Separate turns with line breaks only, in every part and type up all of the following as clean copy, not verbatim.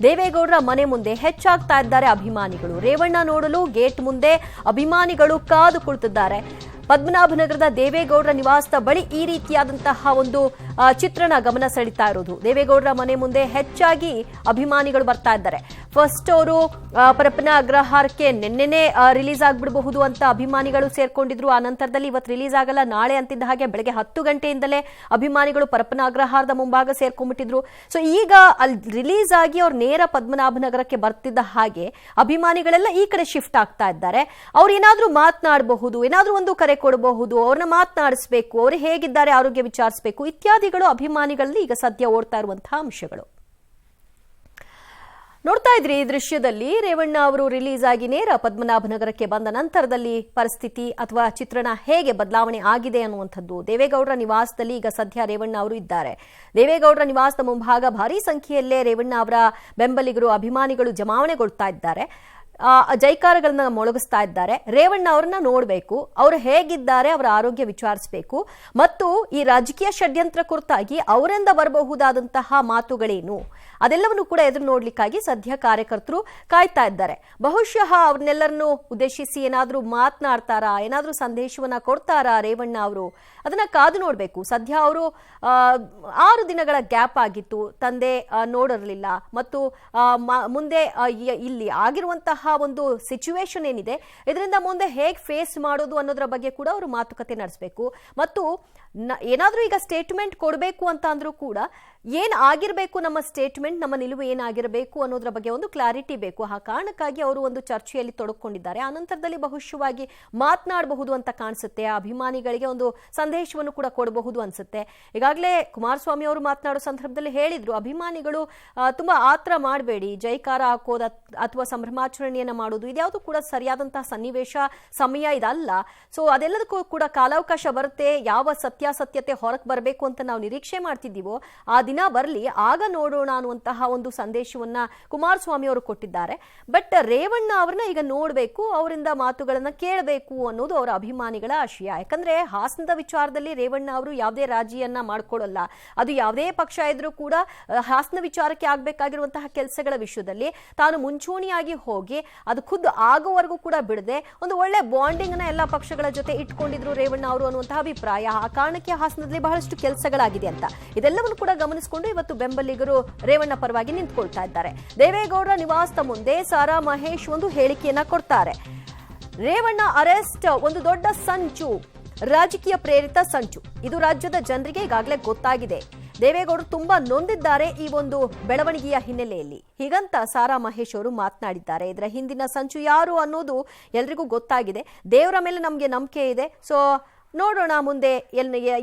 ದೇವೇಗೌಡರ ಮನೆ ಮುಂದೆ ಹೆಚ್ಚಾಗ್ತಾ ಇದ್ದಾರೆ ಅಭಿಮಾನಿಗಳು. ರೇವಣ್ಣ ನೋಡಲು ಗೇಟ್ ಮುಂದೆ ಅಭಿಮಾನಿಗಳು ಕಾದು ಕುಳಿತಿದ್ದಾರೆ. ಪದ್ಮನಾಭನಗರದ ದೇವೇಗೌಡರ ನಿವಾಸದ ಬಳಿ ಈ ರೀತಿಯಾದಂತಹ ಒಂದು ಚಿತ್ರಣ ಗಮನ ಸೆಳೀತಾ ಇರೋದು. ದೇವೇಗೌಡರ ಮನೆ ಮುಂದೆ ಹೆಚ್ಚಾಗಿ ಅಭಿಮಾನಿಗಳು ಬರ್ತಾ ಇದ್ದಾರೆ. ಫಸ್ಟ್ ಅವರು ಪರಪ್ಪನ ಅಗ್ರಹಾರಕ್ಕೆ ನಿನ್ನೆನೆ ರಿಲೀಸ್ ಆಗ್ಬಿಡಬಹುದು ಅಂತ ಅಭಿಮಾನಿಗಳು ಸೇರ್ಕೊಂಡಿದ್ರು. ಆ ನಂತರದಲ್ಲಿ ಇವತ್ತು ರಿಲೀಸ್ ಆಗಲ್ಲ ನಾಳೆ ಅಂತಿದ್ದ ಹಾಗೆ ಬೆಳಗ್ಗೆ 10 ಗಂಟೆಯಿಂದಲೇ ಅಭಿಮಾನಿಗಳು ಪರಪ್ಪನ ಅಗ್ರಹಾರದ ಮುಂಭಾಗ ಸೇರ್ಕೊಂಡ್ಬಿಟ್ಟಿದ್ರು. ಸೊ ಈಗ ಅಲ್ಲಿ ರಿಲೀಸ್ ಆಗಿ ಅವ್ರು ನೇರ ಪದ್ಮನಾಭನಗರಕ್ಕೆ ಬರ್ತಿದ್ದ ಹಾಗೆ ಅಭಿಮಾನಿಗಳೆಲ್ಲ ಈ ಕಡೆ ಶಿಫ್ಟ್ ಆಗ್ತಾ ಇದ್ದಾರೆ. ಅವ್ರು ಏನಾದ್ರೂ ಮಾತನಾಡಬಹುದು, ಏನಾದ್ರೂ ಒಂದು ಕರೆ ಕೊಡಬಹುದು, ಅವ್ರನ್ನ ಮಾತನಾಡಿಸಬೇಕು, ಅವ್ರು ಹೇಗಿದ್ದಾರೆ ಆರೋಗ್ಯ ವಿಚಾರಿಸಬೇಕು ಇತ್ಯಾದಿಗಳು ಅಭಿಮಾನಿಗಳಲ್ಲಿ ಈಗ ಸದ್ಯ ಓಡ್ತಾ ಇರುವಂತಹ ಅಂಶಗಳು. ನೋಡ್ತಾ ಇದ್ರಿ ಈ ದೃಶ್ಯದಲ್ಲಿ ರೇವಣ್ಣ ಅವರು ರಿಲೀಸ್ ಆಗಿ ನೇರ ಪದ್ಮನಾಭನಗರಕ್ಕೆ ಬಂದ ನಂತರದಲ್ಲಿ ಪರಿಸ್ಥಿತಿ ಅಥವಾ ಚಿತ್ರಣ ಹೇಗೆ ಬದಲಾವಣೆ ಆಗಿದೆ ಅನ್ನುವಂಥದ್ದು. ದೇವೇಗೌಡರ ನಿವಾಸದಲ್ಲಿ ಈಗ ಸದ್ಯ ರೇವಣ್ಣ ಅವರು ಇದ್ದಾರೆ. ದೇವೇಗೌಡರ ನಿವಾಸದ ಮುಂಭಾಗ ಭಾರೀ ಸಂಖ್ಯೆಯಲ್ಲೇ ರೇವಣ್ಣ ಅವರ ಬೆಂಬಲಿಗರು ಅಭಿಮಾನಿಗಳು ಜಮಾವಣೆಗೊಳ್ತಾ ಇದ್ದಾರೆ. ಜೈಕಾರಗಳನ್ನ ಮೊಳಗಿಸ್ತಾ ಇದ್ದಾರೆ. ರೇವಣ್ಣ ಅವ್ರನ್ನ ನೋಡಬೇಕು, ಅವರು ಹೇಗಿದ್ದಾರೆ, ಅವರ ಆರೋಗ್ಯ ವಿಚಾರಿಸಬೇಕು ಮತ್ತು ಈ ರಾಜಕೀಯ ಷಡ್ಯಂತ್ರ ಕುರಿತಾಗಿ ಅವರಿಂದ ಬರಬಹುದಾದಂತಹ ಮಾತುಗಳೇನು ಅದೆಲ್ಲವನ್ನು ಕೂಡ ಎದುರು ನೋಡ್ಲಿಕ್ಕಾಗಿ ಸದ್ಯ ಕಾರ್ಯಕರ್ತರು ಕಾಯ್ತಾ ಇದ್ದಾರೆ. ಬಹುಶಃ ಅವ್ರನ್ನೆಲ್ಲರನ್ನು ಉದ್ದೇಶಿಸಿ ಏನಾದ್ರೂ ಮಾತನಾಡ್ತಾರಾ, ಏನಾದ್ರೂ ಸಂದೇಶವನ್ನ ಕೊಡ್ತಾರಾ ರೇವಣ್ಣ ಅವರು, ಅದನ್ನ ಕಾದು ನೋಡ್ಬೇಕು. ಸದ್ಯ ಅವರು 6 ದಿನಗಳ ಗ್ಯಾಪ್ ಆಗಿತ್ತು, ತಂದೆ ನೋಡಿರಲಿಲ್ಲ ಮತ್ತು ಮುಂದೆ ಇಲ್ಲಿ ಆಗಿರುವಂತಹ ಒಂದು ಸಿಚುವೇಶನ್ ಏನಿದೆ ಇದರಿಂದ ಮುಂದೆ ಹೇಗೆ ಫೇಸ್ ಮಾಡೋದು ಅನ್ನೋದ್ರ ಬಗ್ಗೆ ಕೂಡ ಅವರು ಮಾತುಕತೆ ನಡೆಸಬೇಕು. ಮತ್ತು ಏನಾದ್ರೂ ಈಗ ಸ್ಟೇಟ್ಮೆಂಟ್ ಕೊಡಬೇಕು ಅಂತ ಅಂದ್ರೂ ಕೂಡ ಏನ್ ಆಗಿರಬೇಕು, ನಮ್ಮ ಸ್ಟೇಟ್ಮೆಂಟ್, ನಮ್ಮ ನಿಲುವು ಏನಾಗಿರಬೇಕು ಅನ್ನೋದ್ರ ಬಗ್ಗೆ ಒಂದು ಕ್ಲಾರಿಟಿ ಬೇಕು. ಆ ಕಾರಣಕ್ಕಾಗಿ ಅವರು ಒಂದು ಚರ್ಚೆಯಲ್ಲಿ ತೊಡಕೊಂಡಿದ್ದಾರೆ. ಆನಂತರದಲ್ಲಿ ಬಹುಶಃವಾಗಿ ಮಾತನಾಡಬಹುದು ಅಂತ ಕಾಣಿಸುತ್ತೆ. ಅಭಿಮಾನಿಗಳಿಗೆ ಒಂದು ಸಂದೇಶವನ್ನು ಕೂಡ ಕೊಡಬಹುದು ಅನ್ಸುತ್ತೆ. ಈಗಾಗಲೇ ಕುಮಾರಸ್ವಾಮಿ ಅವರು ಮಾತನಾಡೋ ಸಂದರ್ಭದಲ್ಲಿ ಹೇಳಿದ್ರು, ಅಭಿಮಾನಿಗಳು ತುಂಬಾ ಆತರ ಮಾಡಬೇಡಿ, ಜೈಕಾರ ಹಾಕೋದು ಅಥವಾ ಸಂಭ್ರಮಾಚರಣೆಯನ್ನ ಮಾಡೋದು ಇದ್ಯಾವುದು ಕೂಡ ಸರಿಯಾದಂತಹ ಸನ್ನಿವೇಶ, ಸಮಯ ಇದಲ್ಲ. ಸೊ ಅದೆಲ್ಲದಕ್ಕೂ ಕೂಡ ಕಾಲಾವಕಾಶ ಬರುತ್ತೆ. ಯಾವ ಸತ್ಯಾಸತ್ಯತೆ ಹೊರಗೆ ಬರಬೇಕು ಅಂತ ನಾವು ನಿರೀಕ್ಷೆ ಮಾಡ್ತಿದ್ದೀವೋ ಆ ದಿನ ಬರಲಿ, ಆಗ ನೋಡೋಣ ಅನ್ನುವಂತಹ ಒಂದು ಸಂದೇಶವನ್ನ ಕುಮಾರಸ್ವಾಮಿ ಅವರು ಕೊಟ್ಟಿದ್ದಾರೆ. ಬಟ್ ರೇವಣ್ಣ ಅವ್ರನ್ನ ಈಗ ನೋಡಬೇಕು, ಅವರಿಂದ ಮಾತುಗಳನ್ನ ಕೇಳಬೇಕು ಅನ್ನೋದು ಅವರ ಅಭಿಮಾನಿಗಳ ಆಶಯ. ಯಾಕಂದ್ರೆ ಹಾಸನದ ವಿಚಾರದಲ್ಲಿ ರೇವಣ್ಣ ಅವರು ಯಾವುದೇ ರಾಜಿಯನ್ನ ಮಾಡ್ಕೊಳ್ಳಲ್ಲ. ಅದು ಯಾವುದೇ ಪಕ್ಷ ಇದ್ರೂ ಕೂಡ ಹಾಸನ ವಿಚಾರಕ್ಕೆ ಆಗ್ಬೇಕಾಗಿರುವಂತಹ ಕೆಲಸಗಳ ವಿಷಯದಲ್ಲಿ ತಾನು ಮುಂಚೂಣಿಯಾಗಿ ಹೋಗಿ ಅದು ಖುದ್ದು ಆಗೋವರೆಗೂ ಕೂಡ ಬಿಡದೆ ಒಂದು ಒಳ್ಳೆ ಬಾಂಡಿಂಗ್ ನ ಎಲ್ಲ ಪಕ್ಷಗಳ ಜೊತೆ ಇಟ್ಕೊಂಡಿದ್ರು ರೇವಣ್ಣ ಅವರು ಅನ್ನುವಂತಹ ಅಭಿಪ್ರಾಯ. ಆ ಕಾರಣಕ್ಕೆ ಹಾಸನದಲ್ಲಿ ಬಹಳಷ್ಟು ಕೆಲಸಗಳಾಗಿದೆ ಅಂತ ಇದೆಲ್ಲವನ್ನು ಕೂಡ ಗಮನಿಸಿಕೊಂಡು ಇವತ್ತು ಬೆಂಬಲಿಗರು ರೇವಣ್ಣ ಪರವಾಗಿ ನಿಂತ್ಕೊಳ್ತಾ ಇದ್ದಾರೆ. ದೇವೇಗೌಡರ ನಿವಾಸದ ಮುಂದೆ ಸಾರಾ ಮಹೇಶ್ ಒಂದು ಹೇಳಿಕೆಯನ್ನ ಕೊಡ್ತಾರೆ. ರೇವಣ್ಣ ಅರೆಸ್ಟ್ ಒಂದು ದೊಡ್ಡ ಸಂಚು, ರಾಜಕೀಯ ಪ್ರೇರಿತ ಸಂಚು. ಇದು ರಾಜ್ಯದ ಜನರಿಗೆ ಈಗಾಗಲೇ ಗೊತ್ತಾಗಿದೆ. ದೇವೇಗೌಡರು ತುಂಬಾ ನೊಂದಿದ್ದಾರೆ ಈ ಒಂದು ಬೆಳವಣಿಗೆಯ ಹಿನ್ನೆಲೆಯಲ್ಲಿ, ಹೀಗಂತ ಸಾರಾ ಮಹೇಶ್ ಅವರು ಮಾತನಾಡಿದ್ದಾರೆ. ಇದರ ಹಿಂದಿನ ಸಂಚು ಯಾರು ಅನ್ನೋದು ಎಲ್ರಿಗೂ ಗೊತ್ತಾಗಿದೆ. ದೇವರ ಮೇಲೆ ನಮಗೆ ನಂಬಿಕೆ ಇದೆ. ಸೊ ನೋಡೋಣ ಮುಂದೆ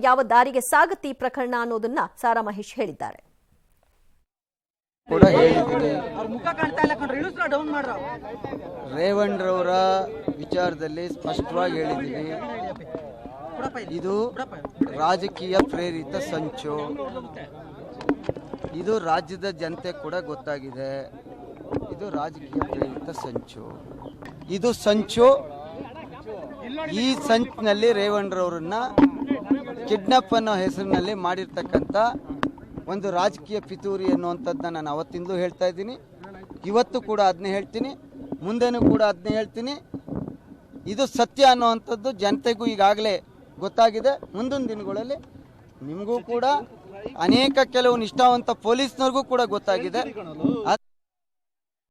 ಯಾವ ದಾರಿಗೆ ಸಾಗುತ್ತೆ ಈ ಪ್ರಕರಣ ಅನ್ನೋದನ್ನ ಸಾರಾ ಮಹೇಶ್ ಹೇಳಿದ್ದಾರೆ.
ಕೂಡ ಹೇಳಿದ್ದೀನಿ, ರೇವಣ್ಣರವರ ವಿಚಾರದಲ್ಲಿ ಸ್ಪಷ್ಟವಾಗಿ ಹೇಳಿದ್ದೀವಿ. ಇದು ರಾಜಕೀಯ ಪ್ರೇರಿತ ಸಂಚು. ಇದು ರಾಜ್ಯದ ಜನತೆ ಕೂಡ ಗೊತ್ತಾಗಿದೆ. ಇದು ರಾಜಕೀಯ ಪ್ರೇರಿತ ಸಂಚು. ಇದು ಸಂಚು. ಈ ಸಂಚಿನಲ್ಲಿ ರೇವಣ್ಣರವರನ್ನ ಕಿಡ್ನಾಪ್ ಅನ್ನೋ ಹೆಸರಿನಲ್ಲಿ ಮಾಡಿರ್ತಕ್ಕಂಥ ಒಂದು ರಾಜಕೀಯ ಪಿತೂರಿ ಅನ್ನುವಂಥದ್ದನ್ನ ನಾನು ಅವತ್ತಿಂದಲೂ ಹೇಳ್ತಾ ಇದ್ದೀನಿ, ಇವತ್ತು ಕೂಡ ಅದನ್ನೇ ಹೇಳ್ತೀನಿ, ಮುಂದೆನೂ ಕೂಡ ಅದನ್ನೇ ಹೇಳ್ತೀನಿ. ಇದು ಸತ್ಯ ಅನ್ನುವಂಥದ್ದು ಜನತೆಗೂ ಈಗಾಗಲೇ ಗೊತ್ತಾಗಿದೆ. ಮುಂದಿನ ದಿನಗಳಲ್ಲಿ ನಿಮಗೂ ಕೂಡ ಅನೇಕ ಕೆಲವು ನಿಷ್ಠಾವಂತ ಪೊಲೀಸ್ನವ್ರಿಗೂ ಕೂಡ ಗೊತ್ತಾಗಿದೆ.